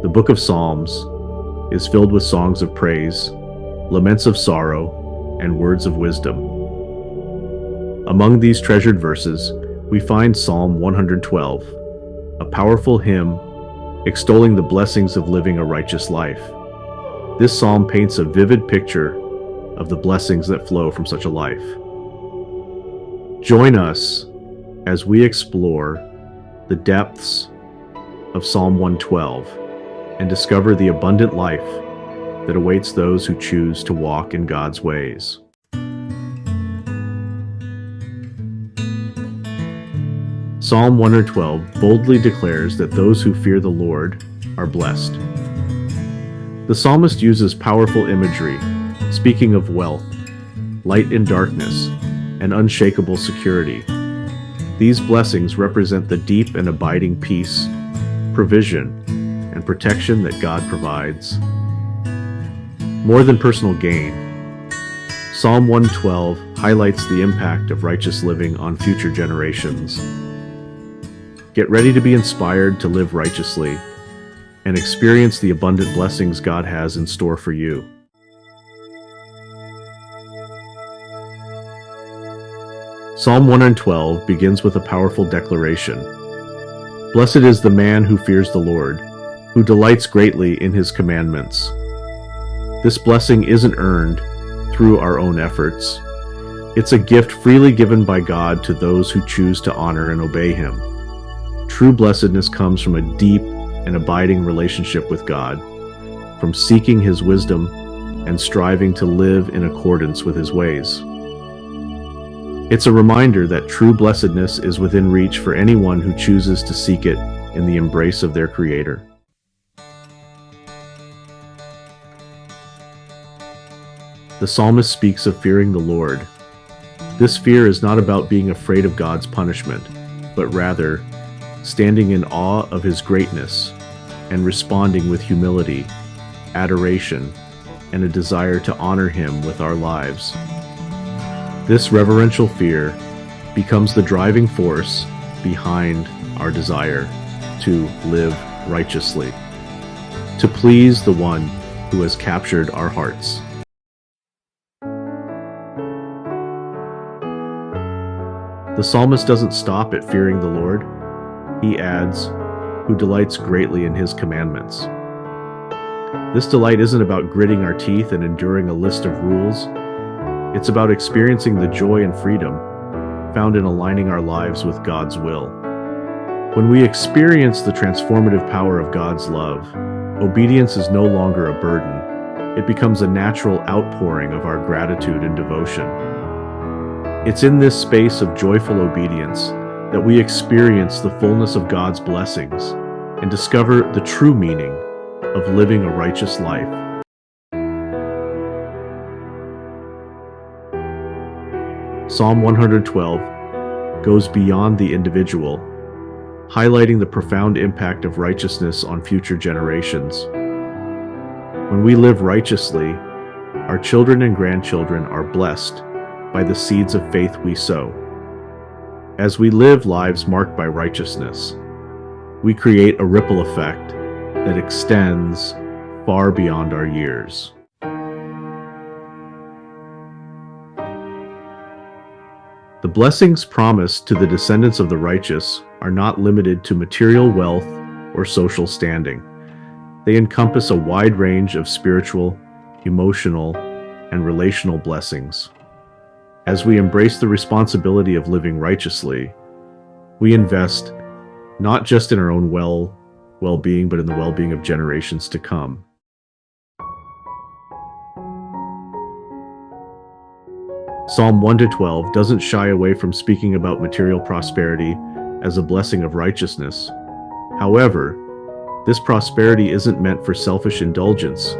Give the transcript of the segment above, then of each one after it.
The book of Psalms is filled with songs of praise, laments of sorrow, and words of wisdom. Among these treasured verses, we find Psalm 112, a powerful hymn extolling the blessings of living a righteous life. This psalm paints a vivid picture of the blessings that flow from such a life. Join us as we explore the depths of Psalm 112 and discover the abundant life that awaits those who choose to walk in God's ways. Psalm 112 boldly declares that those who fear the Lord are blessed. The psalmist uses powerful imagery, speaking of wealth, light in darkness, and unshakable security. These blessings represent the deep and abiding peace, provision, and protection that God provides. More than personal gain, Psalm 112 highlights the impact of righteous living on future generations. Get ready to be inspired to live righteously and experience the abundant blessings God has in store for you. Psalm 112 begins with a powerful declaration. Blessed is the man who fears the Lord, who delights greatly in his commandments. This blessing isn't earned through our own efforts. It's a gift freely given by God to those who choose to honor and obey him. True blessedness comes from a deep and abiding relationship with God, from seeking his wisdom and striving to live in accordance with his ways. It's a reminder that true blessedness is within reach for anyone who chooses to seek it in the embrace of their Creator. The psalmist speaks of fearing the Lord. This fear is not about being afraid of God's punishment, but rather standing in awe of his greatness and responding with humility, adoration, and a desire to honor him with our lives. This reverential fear becomes the driving force behind our desire to live righteously, to please the one who has captured our hearts. The psalmist doesn't stop at fearing the Lord. He adds, who delights greatly in his commandments. This delight isn't about gritting our teeth and enduring a list of rules. It's about experiencing the joy and freedom found in aligning our lives with God's will. When we experience the transformative power of God's love, obedience is no longer a burden. It becomes a natural outpouring of our gratitude and devotion. It's in this space of joyful obedience that we experience the fullness of God's blessings and discover the true meaning of living a righteous life. Psalm 112 goes beyond the individual, highlighting the profound impact of righteousness on future generations. When we live righteously, our children and grandchildren are blessed by the seeds of faith we sow. As we live lives marked by righteousness, we create a ripple effect that extends far beyond our years. The blessings promised to the descendants of the righteous are not limited to material wealth or social standing. They encompass a wide range of spiritual, emotional, and relational blessings. As we embrace the responsibility of living righteously, we invest not just in our own well-being, but in the well-being of generations to come. Psalm 1-12 doesn't shy away from speaking about material prosperity as a blessing of righteousness. However, this prosperity isn't meant for selfish indulgence,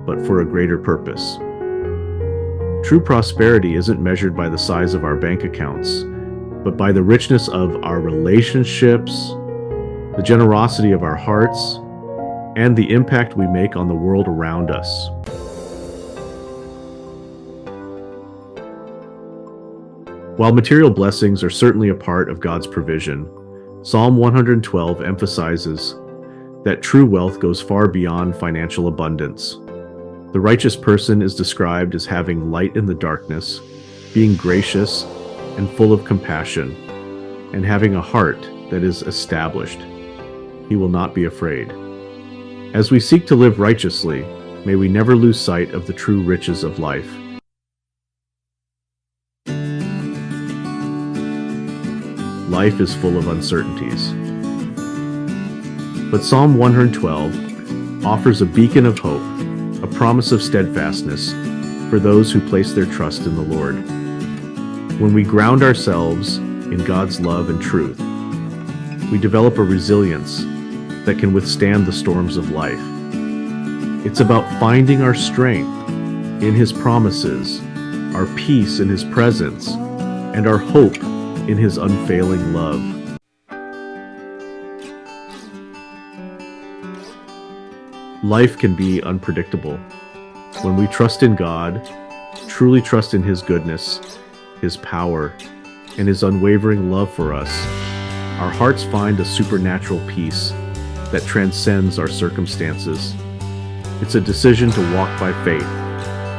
but for a greater purpose. True prosperity isn't measured by the size of our bank accounts, but by the richness of our relationships, the generosity of our hearts, and the impact we make on the world around us. While material blessings are certainly a part of God's provision, Psalm 112 emphasizes that true wealth goes far beyond financial abundance. The righteous person is described as having light in the darkness, being gracious and full of compassion, and having a heart that is established. He will not be afraid. As we seek to live righteously, may we never lose sight of the true riches of life. Life is full of uncertainties. But Psalm 112 offers a beacon of hope, a promise of steadfastness for those who place their trust in the Lord. When we ground ourselves in God's love and truth, we develop a resilience that can withstand the storms of life. It's about finding our strength in His promises, our peace in His presence, and our hope in His unfailing love. Life can be unpredictable. When we trust in God, truly trust in His goodness, His power, and His unwavering love for us, our hearts find a supernatural peace that transcends our circumstances. It's a decision to walk by faith,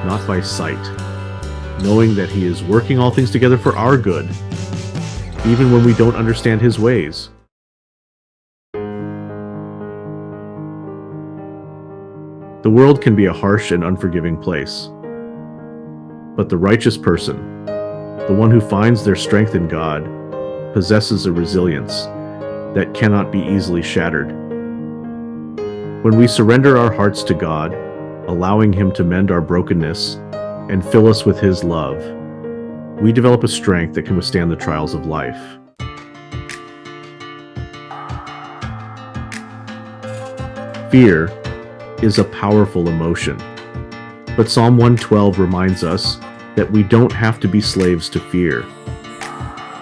not by sight, knowing that He is working all things together for our good, even when we don't understand His ways. The world can be a harsh and unforgiving place, but the righteous person, the one who finds their strength in God, possesses a resilience that cannot be easily shattered. When we surrender our hearts to God, allowing Him to mend our brokenness and fill us with His love, we develop a strength that can withstand the trials of life. Fear is a powerful emotion, but Psalm 112 reminds us that we don't have to be slaves to fear.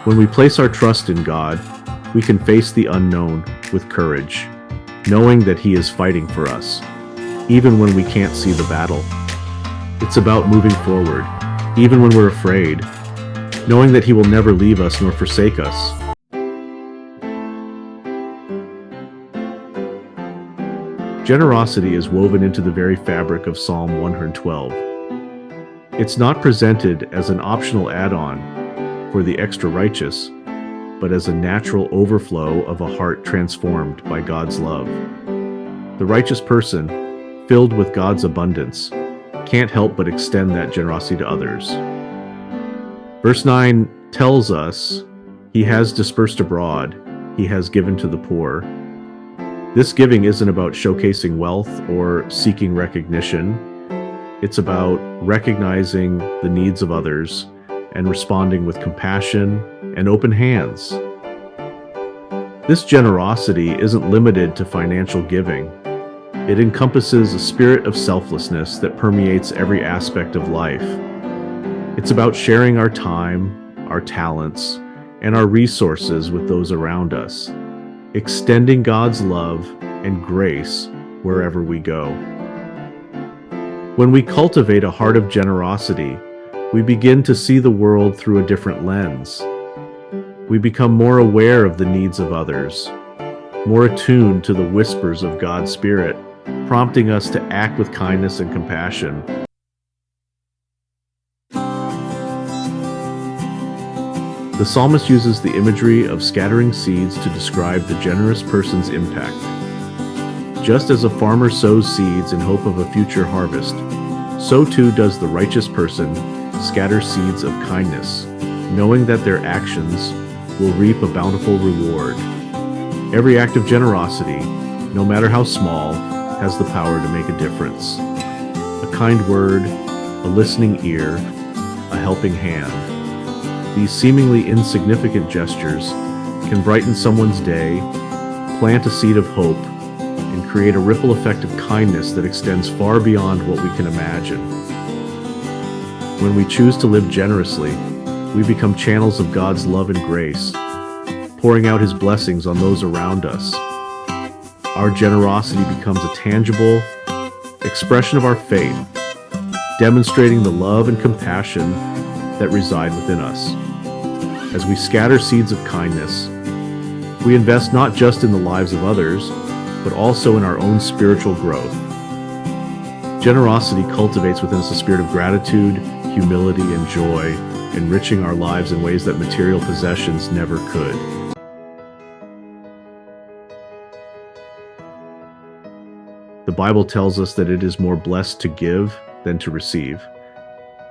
When we place our trust in God, we can face the unknown with courage, knowing that He is fighting for us, even when we can't see the battle. It's about moving forward, even when we're afraid, knowing that He will never leave us nor forsake us. Generosity is woven into the very fabric of Psalm 112. It's not presented as an optional add-on for the extra righteous, but as a natural overflow of a heart transformed by God's love. The righteous person, filled with God's abundance, can't help but extend that generosity to others. Verse 9 tells us, He has dispersed abroad, He has given to the poor. This giving isn't about showcasing wealth or seeking recognition. It's about recognizing the needs of others and responding with compassion and open hands. This generosity isn't limited to financial giving. It encompasses a spirit of selflessness that permeates every aspect of life. It's about sharing our time, our talents, and our resources with those around us, extending God's love and grace wherever we go. When we cultivate a heart of generosity, we begin to see the world through a different lens. We become more aware of the needs of others, more attuned to the whispers of God's Spirit, prompting us to act with kindness and compassion. The psalmist uses the imagery of scattering seeds to describe the generous person's impact. Just as a farmer sows seeds in hope of a future harvest, so too does the righteous person scatter seeds of kindness, knowing that their actions will reap a bountiful reward. Every act of generosity, no matter how small, has the power to make a difference. A kind word, a listening ear, a helping hand. These seemingly insignificant gestures can brighten someone's day, plant a seed of hope, and create a ripple effect of kindness that extends far beyond what we can imagine. When we choose to live generously, we become channels of God's love and grace, pouring out His blessings on those around us. Our generosity becomes a tangible expression of our faith, demonstrating the love and compassion that reside within us. As we scatter seeds of kindness, we invest not just in the lives of others, but also in our own spiritual growth. Generosity cultivates within us a spirit of gratitude, humility, and joy, enriching our lives in ways that material possessions never could. The Bible tells us that it is more blessed to give than to receive.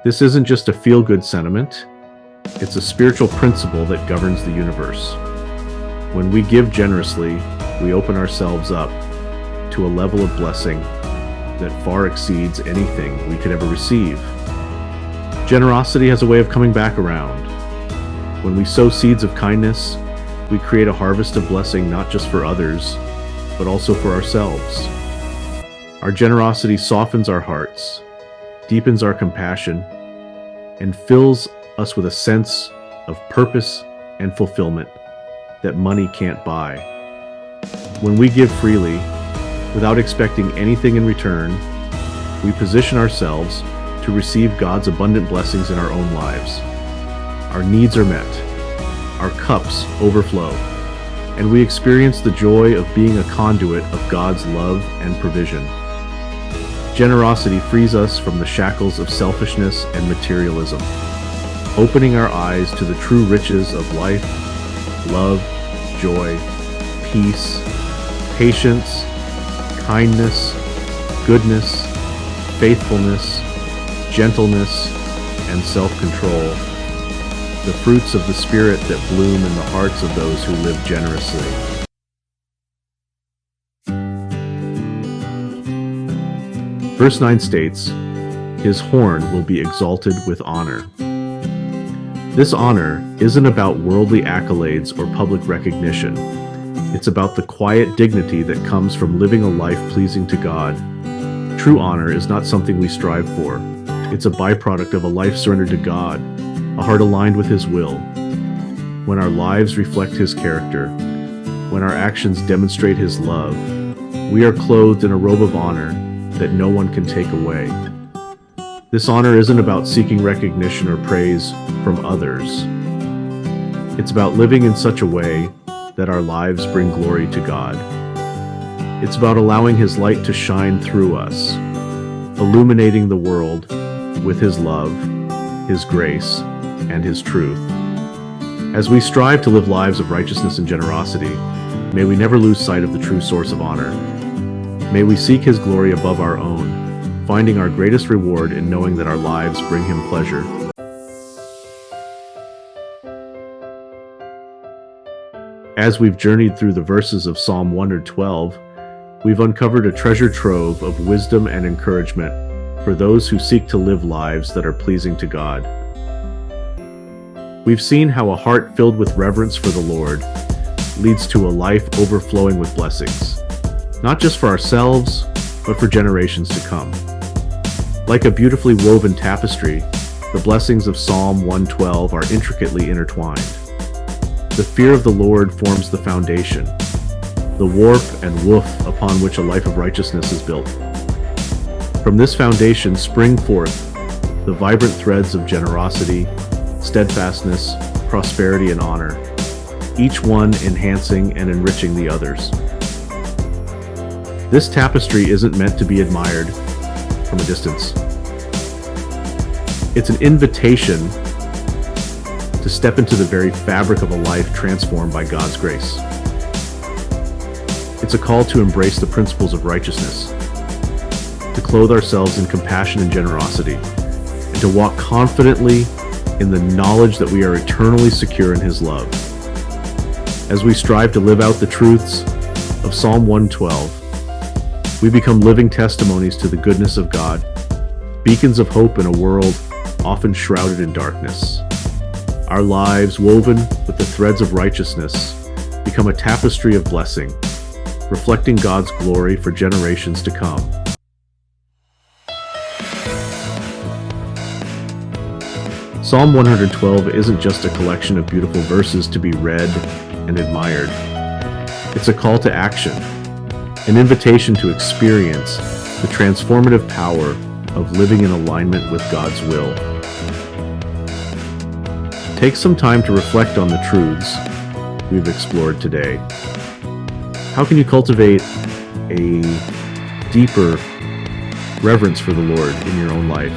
This isn't just a feel-good sentiment, it's a spiritual principle that governs the universe. When we give generously, we open ourselves up to a level of blessing that far exceeds anything we could ever receive. Generosity has a way of coming back around. When we sow seeds of kindness, we create a harvest of blessing not just for others, but also for ourselves. Our generosity softens our hearts, deepens our compassion, and fills us with a sense of purpose and fulfillment that money can't buy. When we give freely, without expecting anything in return, we position ourselves to receive God's abundant blessings in our own lives. Our needs are met, our cups overflow, and we experience the joy of being a conduit of God's love and provision. Generosity frees us from the shackles of selfishness and materialism, opening our eyes to the true riches of life, love, joy, peace, patience, kindness, goodness, faithfulness, gentleness, and self-control, the fruits of the Spirit that bloom in the hearts of those who live generously. Verse 9 states, "His horn will be exalted with honor." This honor isn't about worldly accolades or public recognition. It's about the quiet dignity that comes from living a life pleasing to God. True honor is not something we strive for. It's a byproduct of a life surrendered to God, a heart aligned with His will. When our lives reflect His character, when our actions demonstrate His love, we are clothed in a robe of honor that no one can take away. This honor isn't about seeking recognition or praise from others. It's about living in such a way that our lives bring glory to God. It's about allowing His light to shine through us, illuminating the world with His love, His grace, and His truth. As we strive to live lives of righteousness and generosity, may we never lose sight of the true source of honor. May we seek His glory above our own, finding our greatest reward in knowing that our lives bring Him pleasure. As we've journeyed through the verses of Psalm 112, we've uncovered a treasure trove of wisdom and encouragement for those who seek to live lives that are pleasing to God. We've seen how a heart filled with reverence for the Lord leads to a life overflowing with blessings, not just for ourselves, but for generations to come. Like a beautifully woven tapestry, the blessings of Psalm 112 are intricately intertwined. The fear of the Lord forms the foundation, the warp and woof upon which a life of righteousness is built. From this foundation spring forth the vibrant threads of generosity, steadfastness, prosperity, and honor, each one enhancing and enriching the others. This tapestry isn't meant to be admired from a distance. It's an invitation to step into the very fabric of a life transformed by God's grace. It's a call to embrace the principles of righteousness, to clothe ourselves in compassion and generosity, and to walk confidently in the knowledge that we are eternally secure in His love. As we strive to live out the truths of Psalm 112, we become living testimonies to the goodness of God, beacons of hope in a world often shrouded in darkness. Our lives, woven with the threads of righteousness, become a tapestry of blessing, reflecting God's glory for generations to come. Psalm 112 isn't just a collection of beautiful verses to be read and admired. It's a call to action, an invitation to experience the transformative power of living in alignment with God's will. Take some time to reflect on the truths we've explored today. How can you cultivate a deeper reverence for the Lord in your own life?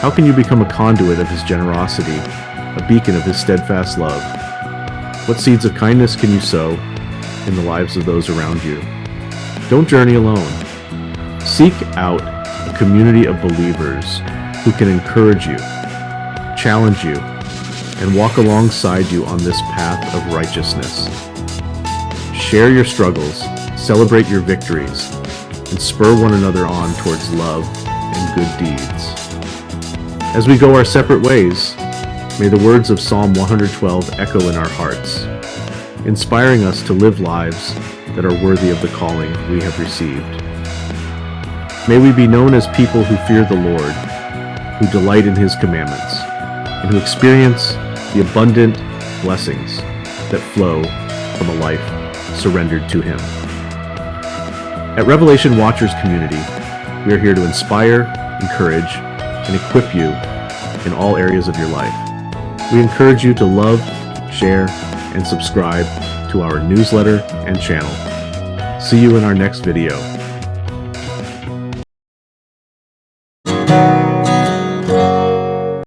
How can you become a conduit of His generosity, a beacon of His steadfast love? What seeds of kindness can you sow in the lives of those around you? Don't journey alone. Seek out a community of believers who can encourage you, challenge you, and walk alongside you on this path of righteousness. Share your struggles, celebrate your victories, and spur one another on towards love and good deeds. As we go our separate ways, may the words of Psalm 112 echo in our hearts, inspiring us to live lives that are worthy of the calling we have received. May we be known as people who fear the Lord, who delight in His commandments, and who experience the abundant blessings that flow from a life surrendered to Him. At Revelation Watchers Community, we are here to inspire, encourage, and equip you in all areas of your life. We encourage you to love, share, and subscribe to our newsletter and channel. See you in our next video.